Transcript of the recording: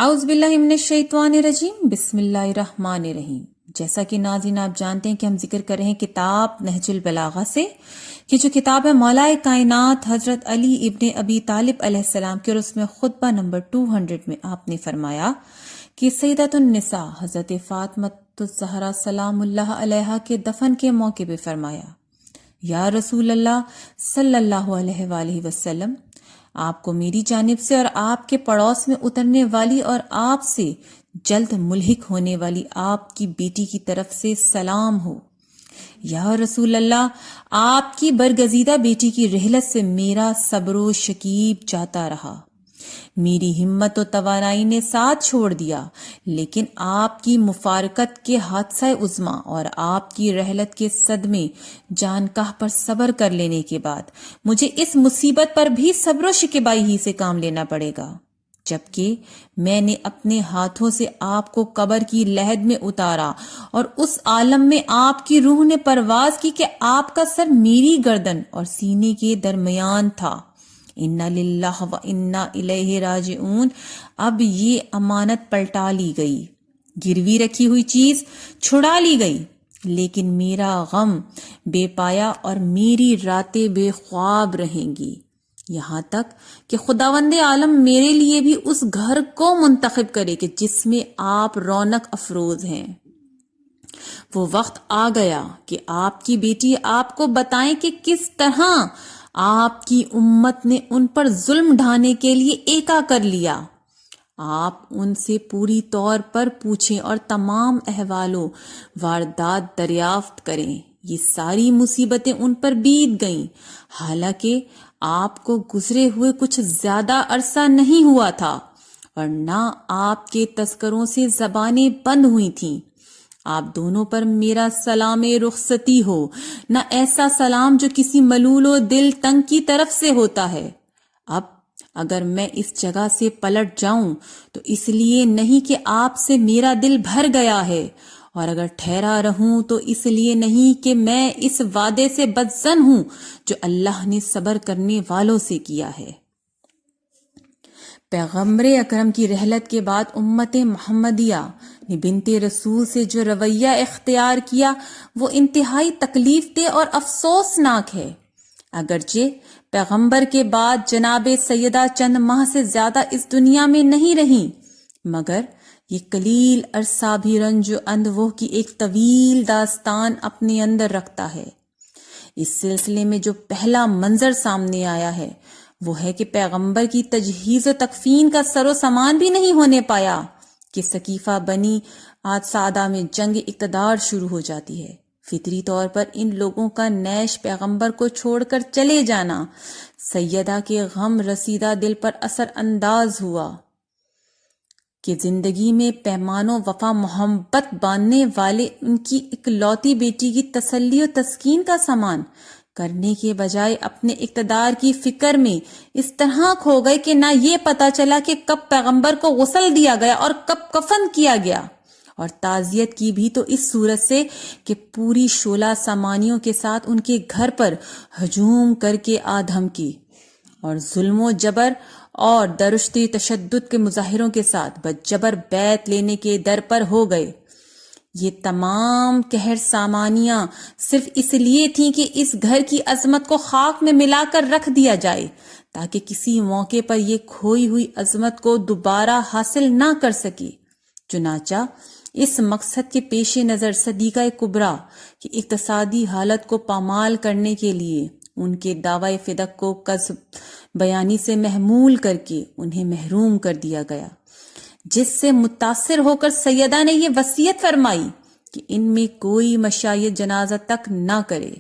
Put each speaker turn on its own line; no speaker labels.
اعوذ باللہ من الشیطان الرجیم، بسم اللہ الرحمن الرحیم۔ جیسا کہ ناظرین آپ جانتے ہیں کہ ہم ذکر کر رہے ہیں کتاب نہج البلاغہ سے، کہ جو کتاب ہے مولا کائنات حضرت علی ابن ابی طالب علیہ السلام کی، اور اس میں خطبہ نمبر 200 میں آپ نے فرمایا کہ سیدۃ النساء حضرت فاطمۃ الزہرا سلام اللہ علیہا کے دفن کے موقع پہ فرمایا، یا رسول اللہ صلی اللہ علیہ وآلہ وسلم، آپ کو میری جانب سے اور آپ کے پڑوس میں اترنے والی اور آپ سے جلد ملحق ہونے والی آپ کی بیٹی کی طرف سے سلام ہو۔ یا رسول اللہ، آپ کی برگزیدہ بیٹی کی رحلت سے میرا صبر و شکیب جاتا رہا، میری ہمت و توانائی نے ساتھ چھوڑ دیا، لیکن آپ کی مفارقت کے حادثہ عظما اور آپ کی رحلت کے صدمے جانکاہ پر صبر کر لینے کے بعد مجھے اس مصیبت پر بھی صبر و شکیبائی ہی سے کام لینا پڑے گا، جبکہ میں نے اپنے ہاتھوں سے آپ کو قبر کی لحد میں اتارا اور اس عالم میں آپ کی روح نے پرواز کی کہ آپ کا سر میری گردن اور سینے کے درمیان تھا۔ انا للہ و انا الیہ راجعون۔ اب یہ امانت پلٹا لی گئی، گروی رکھی ہوئی چیز چھڑا لی گئی، لیکن میرا غم بے پایا اور میری راتیں بے خواب رہیں گی، یہاں تک کہ خداوند عالم میرے لیے بھی اس گھر کو منتخب کرے کہ جس میں آپ رونق افروز ہیں۔ وہ وقت آ گیا کہ آپ کی بیٹی آپ کو بتائیں کہ کس طرح آپ کی امت نے ان پر ظلم ڈھانے کے لیے ایکا کر لیا۔ آپ ان سے پوری طور پر پوچھیں اور تمام احوال و واردات دریافت کریں۔ یہ ساری مصیبتیں ان پر بیت گئیں، حالانکہ آپ کو گزرے ہوئے کچھ زیادہ عرصہ نہیں ہوا تھا، اور نہ آپ کے تذکروں سے زبانیں بند ہوئی تھیں۔ آپ دونوں پر میرا سلام رخصتی ہو، نہ ایسا سلام جو کسی ملول و دل تنگ کی طرف سے ہوتا ہے۔ اب اگر میں اس جگہ سے پلٹ جاؤں تو اس لیے نہیں کہ آپ سے میرا دل بھر گیا ہے، اور اگر ٹھہرا رہوں تو اس لیے نہیں کہ میں اس وعدے سے بدظن ہوں جو اللہ نے صبر کرنے والوں سے کیا ہے۔ پیغمبر اکرم کی رحلت کے بعد امت محمدیہ نے بنت رسول سے جو رویہ اختیار کیا وہ انتہائی تکلیف دہ اور افسوسناک ہے۔ اگرچہ پیغمبر کے بعد جناب سیدہ چند ماہ سے زیادہ اس دنیا میں نہیں رہیں، مگر یہ قلیل عرصہ بھی رنج و اندوہ کی ایک طویل داستان اپنے اندر رکھتا ہے۔ اس سلسلے میں جو پہلا منظر سامنے آیا ہے وہ ہے کہ پیغمبر کی تجہیز و تکفین کا سر و سامان بھی نہیں ہونے پایا کہ ثقیفہ بنی سعدہ میں جنگ اقتدار شروع ہو جاتی ہے۔ فطری طور پر ان لوگوں کا نیش پیغمبر کو چھوڑ کر چلے جانا سیدہ کے غم رسیدہ دل پر اثر انداز ہوا کہ زندگی میں پیمان و وفا محبت باندھنے والے ان کی اکلوتی بیٹی کی تسلی و تسکین کا سامان کرنے کے بجائے اپنے اقتدار کی فکر میں اس طرح کھو گئے کہ نہ یہ پتا چلا کہ کب پیغمبر کو غسل دیا گیا اور کب کفن کیا گیا، اور تعزیت کی بھی تو اس صورت سے کہ پوری شعلہ سامانیوں کے ساتھ ان کے گھر پر ہجوم کر کے آدھم کی، اور ظلم و جبر اور درشتی تشدد کے مظاہروں کے ساتھ بجبر بیعت لینے کے در پر ہو گئے۔ یہ تمام قہر سامانیاں صرف اس لیے تھیں کہ اس گھر کی عظمت کو خاک میں ملا کر رکھ دیا جائے، تاکہ کسی موقع پر یہ کھوئی ہوئی عظمت کو دوبارہ حاصل نہ کر سکے۔ چنانچہ اس مقصد کے پیش نظر صدیقہ کبریٰ کی اقتصادی حالت کو پامال کرنے کے لیے ان کے دعوی فدق کو کذب بیانی سے محمول کر کے انہیں محروم کر دیا گیا، جس سے متاثر ہو کر سیدہ نے یہ وصیت فرمائی کہ ان میں کوئی مشاید جنازہ تک نہ کرے۔